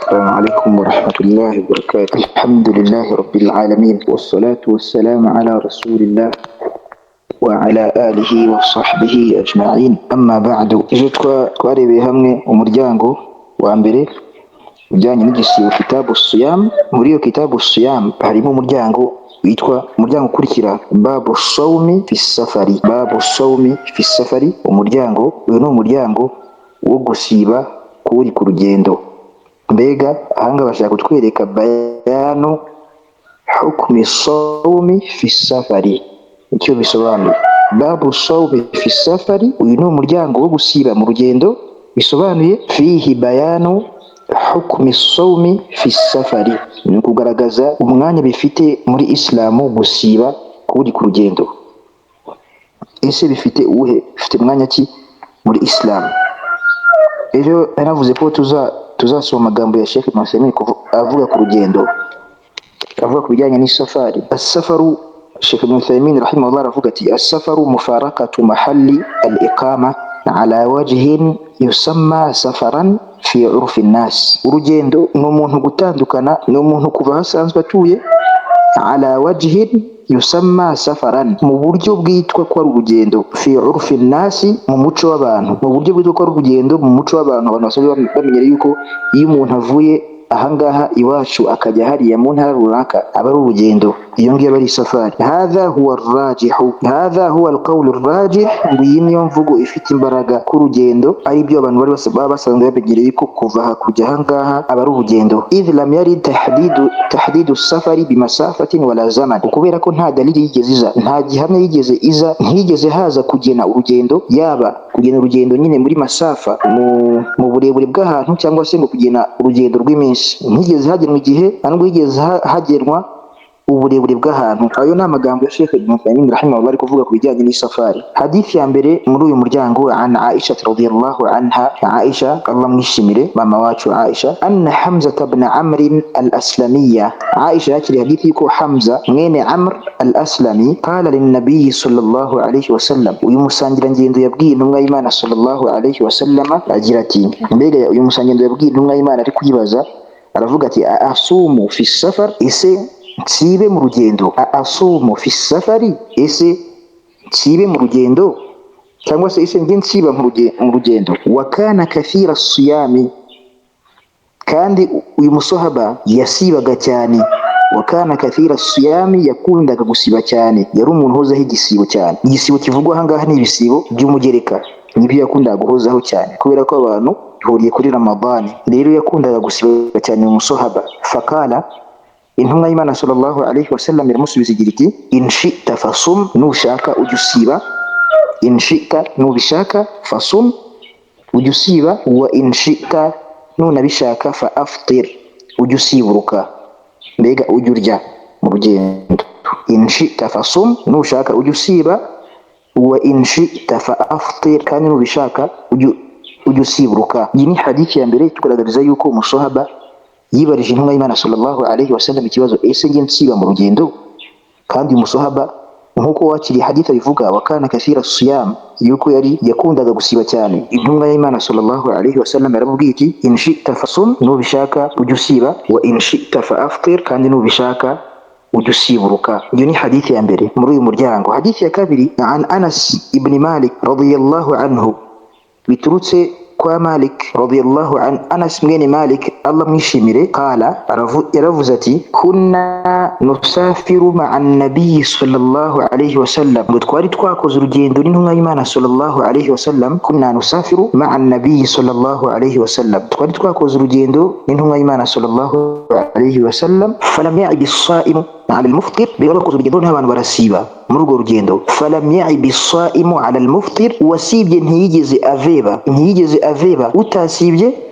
السلام عليكم ورحمة الله وبركاته. الحمد لله رب العالمين، والصلاة والسلام على رسول الله وعلى آله وصحبه أجمعين. أما بعد، ejo twarebeye hamwe umuryango wa mbere ujyanye n'igisibo kitabu siyam. Muri iyo kitabu siyam harimo umuryango witwa umuryango ukurikira babu sawmi fi safari. Babu sawmi fi safari, uyu ni umuryango wo gusiba kuri ku rugendo. Mbega ahangaha bashaka kutwereka bayanu hukmi sawmi fi safari, icyo bisobanuye. Babu sawmi fi safari, uyu ni umuryango wo gusiba mu rugendo, bisobanuye fihi bayanu hukmi sawmi fi safari, ni ukugaragaza umwanya bifite muri isilamu gusiba kuri ku rugendo. Ese bifite uwuhe, bifite mwanya ki muri isilamu? Ejo naravuze ko tuzasoma amagambo ya Sheikh Ibn Uthaymeen avuga ku rugendo, avuga ku bijyanye n'isafari. As-safaru, Sheikh Ibn Uthaymeen rahimahullah aravuga ati as-safaru mufarakatu mahalli al-iqama ala wajhin yusamma safaran fi urfi an-nas. Urugendo ni umuntu gutandukana, ni umuntu kuva ahasanzwe atuye ala wajhin yusamma safaran, mu buryo bwitwa ko ari urugendo, fi urfi nasi, mu muco w'abantu, mu buryo bwitwa ko ari urugendo mu muco w'abantu. Abantu basanzwe bamenyera yuko iyo umuntu avuye ahangaha iwacu akajya hariya mu ntara runaka aba ari urugendo, iyo ngiyo aba ari safari. Hadha huwa ar-rajihu, hadha huwa al-qawl ar-rajih, iyi niyo mvugo ifite imbaraga ku rugendo, ari byo abantu baba basanzwe bamenyereye yuko kuva aha kujya ahangaha aba ari urugendo. Idh lam yarid tahdidu safari bimasafatin wala zaman, kubera ko nta dalili yigeze iza, nta gihamya yigeze iza, ntiyigeze haza kugena urugendo, yaba kugena urugendo nyine muri masafa, mu burebure bw'ahantu, cyangwa se ngo kugena urugendo rw'iminsi. Ntiyigeze hagenwa igihe, ntabwo yigeze hagenwa uburebure bw'ahantu. Ayo ni amagambo ya Sheikh Ibn Uthaymeen rahimahullah ari kuvuga ku bijyanye n'isafari. Hadithi ya mbere muri uyu muryango, an Aisha radhiyallahu anha, Aisha Allah mwishimire, mama wacu Aisha, anna Hamza ibn Amr al-Aslamiyya, Aisha yakiri hadithi yuko Hamza mwene Amr al-Aslami qala lin-nabiy sallallahu alayhi wa sallam, uyu musangirangendo yabwiye intumwa y'Imana sallallahu alayhi wa sallam agira ati, mbega uyu musangirangendo yabwiye intumwa y'Imana ari kuyibaza, aravuga ati asumu fi safar, ese nsibe mu rugendo. Asumu fi safari, ese nsibe mu rugendo, cyangwa se ese njye nsiba mu rugendo. Wa kana kathira siyami, kandi uyu musahaba yasibaga cyane. Wa kana kathira siyami, yakundaga gusiba cyane, yari umuntu uhozaho igisibo cyane. Igisibo kivugwa ahangaha ni ibisibo by'umugereka, nibyo yakundaga guhozaho cyane, kubera ko abantu bihuriye kuri Ramadani. Rero yakundaga gusiba cyane uyu musahaba. Fakala, intumwa y'Imana sallallahu alayhi wa sallam iramusubiza igira iti, in shi'ta fasum, nushaka ujya usiba. In shi'ta, nubishaka, fasum, ujya usiba. Wa in shi'ta, nunabishaka, fa aftir, ujya usiburuka, mbega ujya urya mu rugendo. In shi'ta fasum, nushaka ujya usiba. Wa in shi'ta fa aftir, kandi nubishaka ujya usiburuka. Iyi ni hadithi ya mbere tugaragariza yuko umusahaba yibarije intumwa y'Imana sallallahu alayhi wa sallam ikibazo, ese njye nsiba mu rugendo? Kandi umusahaba nkuko wakiriye hadith bivuga, wa kana kathira siyam, yuko yakundaga gusiba cyane. Intumwa y'Imana sallallahu alayhi wa sallam yaramubwiye iti, in shi'ta fasum, nubishaka ujya usiba. Wa in shi'ta fa aftir, kandi nubishaka ujya usiburuka. Iyo ni hadith ya mbere muri uyu muryango. Hadith ya kabiri, an Anas ibn Malik radiyallahu anhu, biturutse kwa Malik radiyallahu an Anas mwene Malik Allah mwishimire, qala, yaravuze ati, kunna nusafiru ma'a an-nabiy sallallahu alayhi wa sallam, ngo twari twakoze urugendo n'intumwa y'Imana sallallahu alayhi wa sallam. Kunna nusafiru ma'a an-nabiy sallallahu alayhi wa sallam, twari twakoze urugendo n'intumwa y'Imana sallallahu alayhi wa sallam. Falam ya'ib as-sa'imu ala al-muftir, biba bakoze urugendo n'abantu barasiba muri urwo rugendo. Falam ya'ib as-sa'imu ala al-muftir, wasibye ntiyigeze aveba utasibye.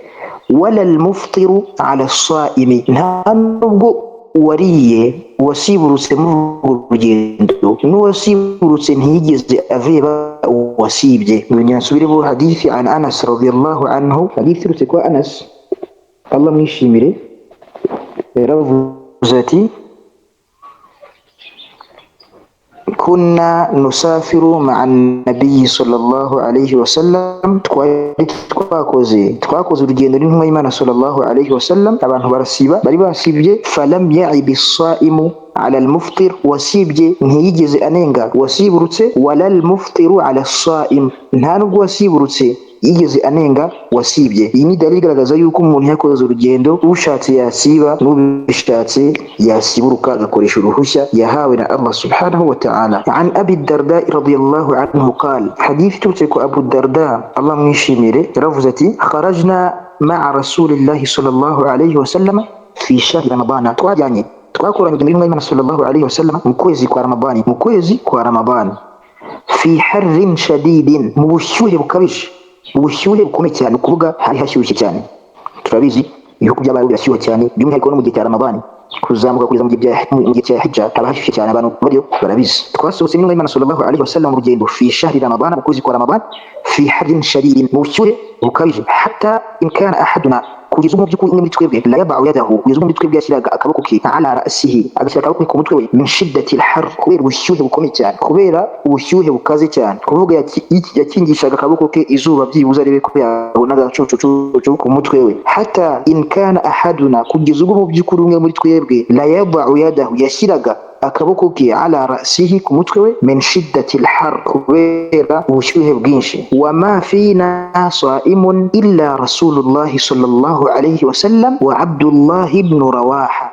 Wala al-muftiru ala as-sa'imi, nta nubwo wariye wasiburutse muri urwo rugendo, n'uwasiburutse ntiyigeze aveba wasibye. Nsubiremo hadithi an Anas radiyallahu anhu, hadithi iturutse kwa Anas Allah mwishimire, yaravuze ati, كنا نسافر مع النبي صلى الله عليه وسلم twakoze urugendo n'intumwa y'Imana sallallahu alayhi wasallam abantu barasiba bari basibye falam ya'ibi as-sa'imu ala al-muftir wasibye ntiyigeze anenga wasiburutse wala al-muftiru ala as-sa'im nta nubwo wasiburutse yigeze anenga wasibye. Iyi ni dalili igaragaza yuko umuntu yakoze urugendo ushatse yasiba n'ubishatse yasiburuka agakoresha uruhushya yahawe na Allah subhanahu wa ta'ala. An Abi Darda radiyallahu anhu qala, hadith turutse ko Abu Darda Allah mwishimire yaravuze ati kharajna ma'a rasulillahi sallallahu alayhi wa sallam fi shahr Ramadan, twakoranye n'intumwa y'Imana sallallahu alayhi wa sallam mu kwezi kwa Ramadan fi harrin shadidin, mu bushyuhe bukabije, ubushyuhe bukomeye cyane, kuvuga hari hashyushye cyane. Turabizi ibihugu by'abaye birashyuha cyane, by'umwihariko no mu gihe cya Ramadani kuzamuka kugeza mu gihe cya Hijja haba hashyushye cyane, abantu bariyo barabizi. Twasohotse n'intumwa y'Imana sallallahu alayhi wa sallam mu rugendo fi shahri Ramadan, mu kwezi kwa Ramadan, fi harrin shadidin, mu bushyuhe bukabije, hatta in kana ahaduna, kugeza mu by'ukuri umwe muri twebwe la yaba'u yadahu, kugeza umwe muri twebwe yashyiraga akaboko ke ala ra'sihi, agashyira akaboko ku mutwe we, min shiddati al-har, kubera ubushyuhe bukomeye cyane, kubera ubushyuhe bukaze cyane, kuvuga yakingishaga akaboko ke izuba byibuze arebe ko yabona agacucucu ku mutwe we. Hatta in kana ahaduna, kugeza ubwo mu by'ukuri umwe muri twebwe la yaba'u yadahu, yashyiraga akaboko ke ala ra'sihi, ku mutwe we, min shiddati al-har, kubera ubushyuhe bwinshi. Wa ma fina sa'imun illa rasulullahi sallallahu alayhi wa sallam wa Abdullah ibn Rawaha,